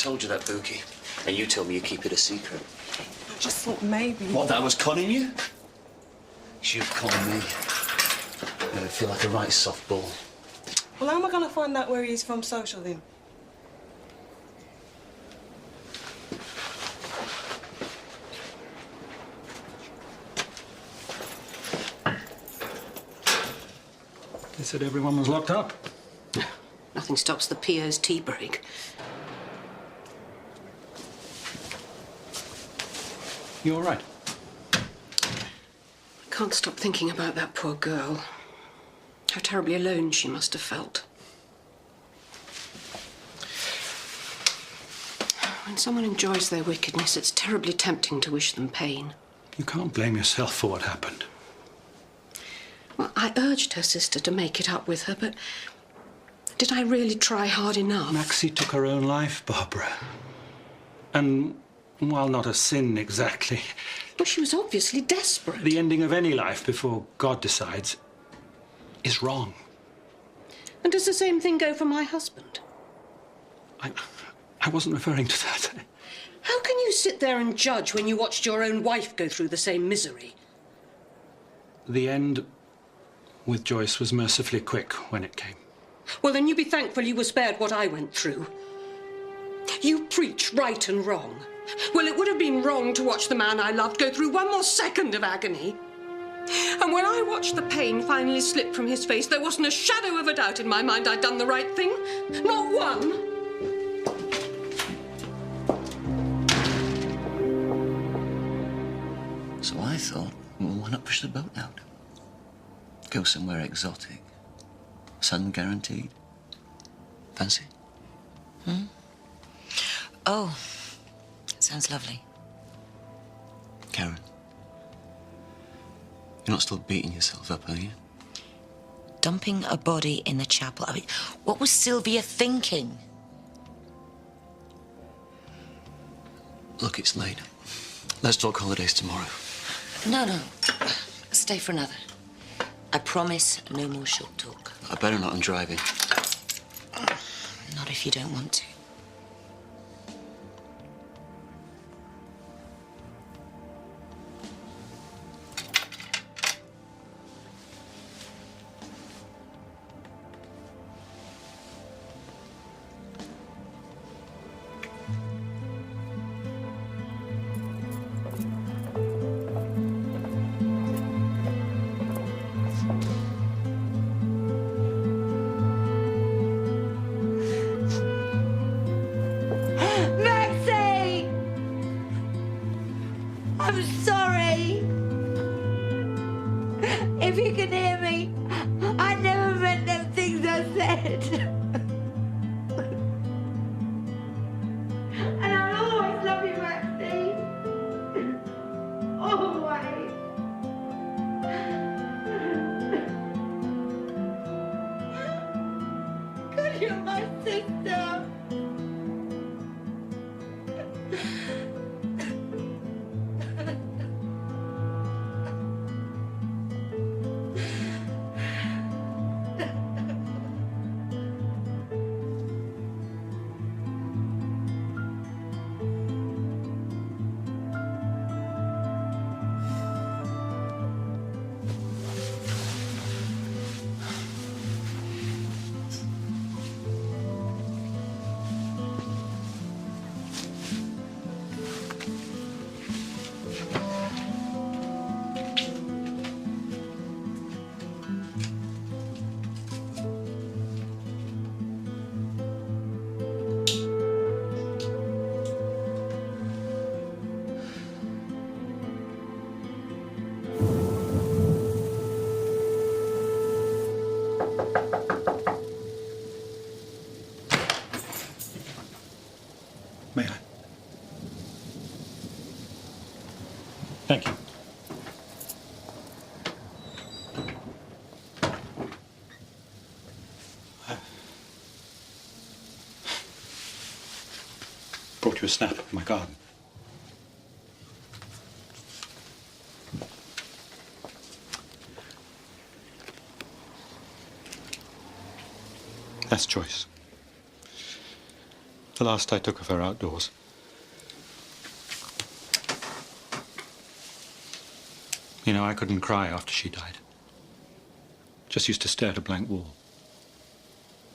told you that, Bookie. And you told me you keep it a secret. I just thought maybe... What, that I was conning you? You'd con me. I feel like a right softball. Well, how am I going to find out where he's from social, then? They said everyone was locked up. Nothing stops the PO's tea break. You all right? I can't stop thinking about that poor girl. How terribly alone she must have felt. When someone enjoys their wickedness, it's terribly tempting to wish them pain. You can't blame yourself for what happened. Well, I urged her sister to make it up with her, but did I really try hard enough? Maxie took her own life, Barbara. And while not a sin exactly... Well, she was obviously desperate. The ending of any life before God decides is wrong. And does the same thing go for my husband? I wasn't referring to that. How can you sit there and judge when you watched your own wife go through the same misery? The end with Joyce was mercifully quick when it came. Well, then you be thankful you were spared what I went through. You preach right and wrong. Well, it would have been wrong to watch the man I loved go through one more second of agony. And when I watched the pain finally slip from his face, there wasn't a shadow of a doubt in my mind I'd done the right thing. Not one. So I thought, well, why not push the boat out? Go somewhere exotic. Sun guaranteed. Fancy? Oh, sounds lovely. Karen, you're not still beating yourself up, are you? Dumping a body in the chapel. I mean, what was Sylvia thinking? Look, it's late. Let's talk holidays tomorrow. No. Stay for another. I promise no more short talk. I better not, I'm driving. Not if you don't want to. I'm sorry. If you can hear me, I never meant them things I said. And I'll always love you, Maxie. Always. God, you're my sister. May I? Thank you. Brought you a snap in my garden. That's Joyce. The last I took of her outdoors. You know, I couldn't cry after she died. Just used to stare at a blank wall.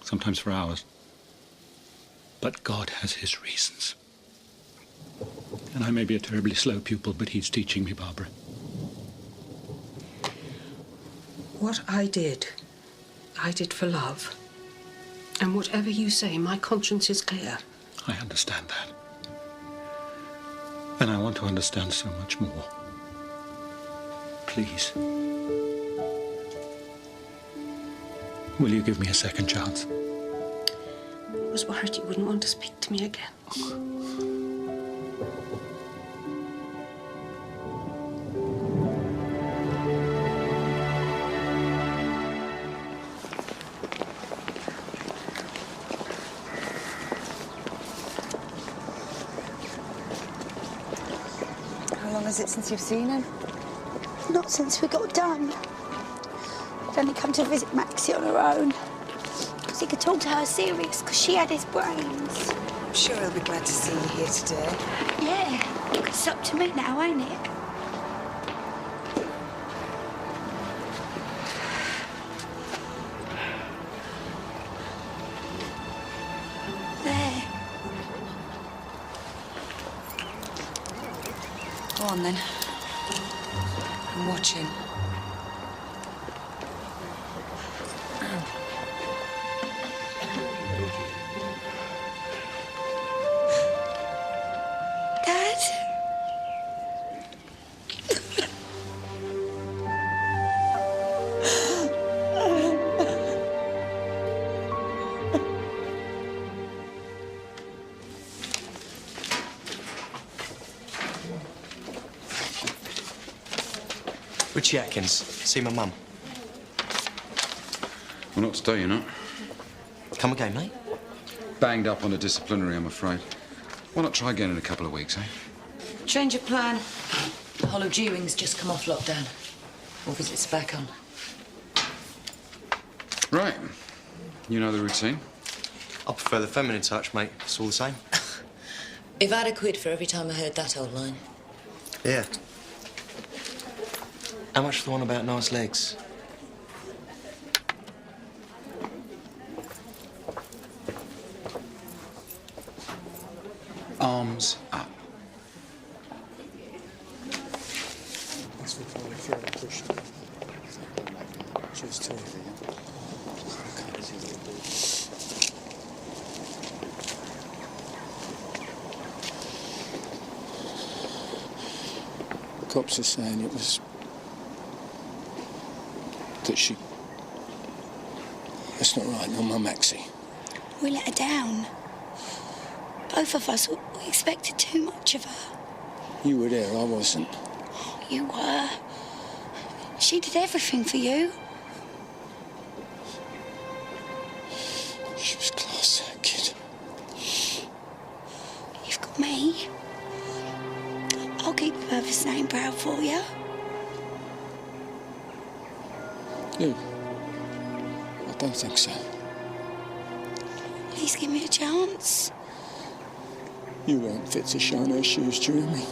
Sometimes for hours. But God has his reasons. And I may be a terribly slow pupil, but he's teaching me, Barbara. What I did for love. And whatever you say, my conscience is clear. I understand that. And I want to understand so much more. Please. Will you give me a second chance? I was worried you wouldn't want to speak to me again. How long is it since you've seen him? Not since we got done. He'd only come to visit Maxie on her own. Because he could talk to her serious, because she had his brains. I'm sure he'll be glad to see you here today. Yeah, it's up to me now, ain't it? There. Go on then. I'm watching. Dad? Richie Atkins, see my mum. Well, not today, you're not. Come again, mate? Banged up on a disciplinary, I'm afraid. Why not try again in a couple of weeks, eh? Change of plan. Hollow G-Wing's just come off lockdown. All visits are back on. Right. You know the routine? I prefer the feminine touch, mate. It's all the same. If I had a quid for every time I heard that old line. Yeah. How much for the one about nice legs? Arms up. Cops are saying it was that she... That's not right, not my Maxie. We let her down. Both of us, we expected too much of her. You were there, I wasn't. You were. She did everything for you. She was class, that kid. You've got me. I'll keep her first name proud for you. You? I don't think so. Please give me a chance. You weren't fit to shine her shoes, do you hear me?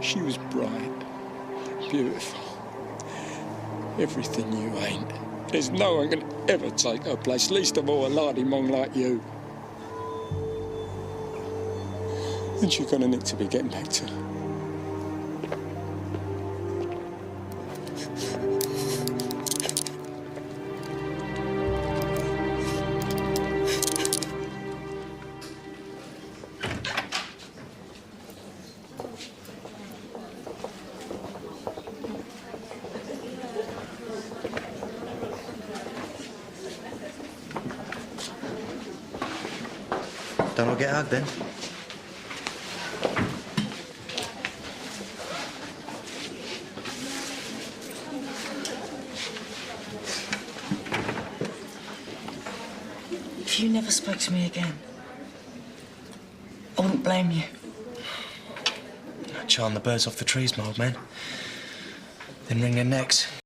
She was bright, beautiful. Everything you ain't. There's no one can ever take her place, least of all a lardy-mong like you. And you're gonna need to be getting back to her. Don't I get hugged then? If you never spoke to me again, I wouldn't blame you. Charm the birds off the trees, my old man. Then wring their necks.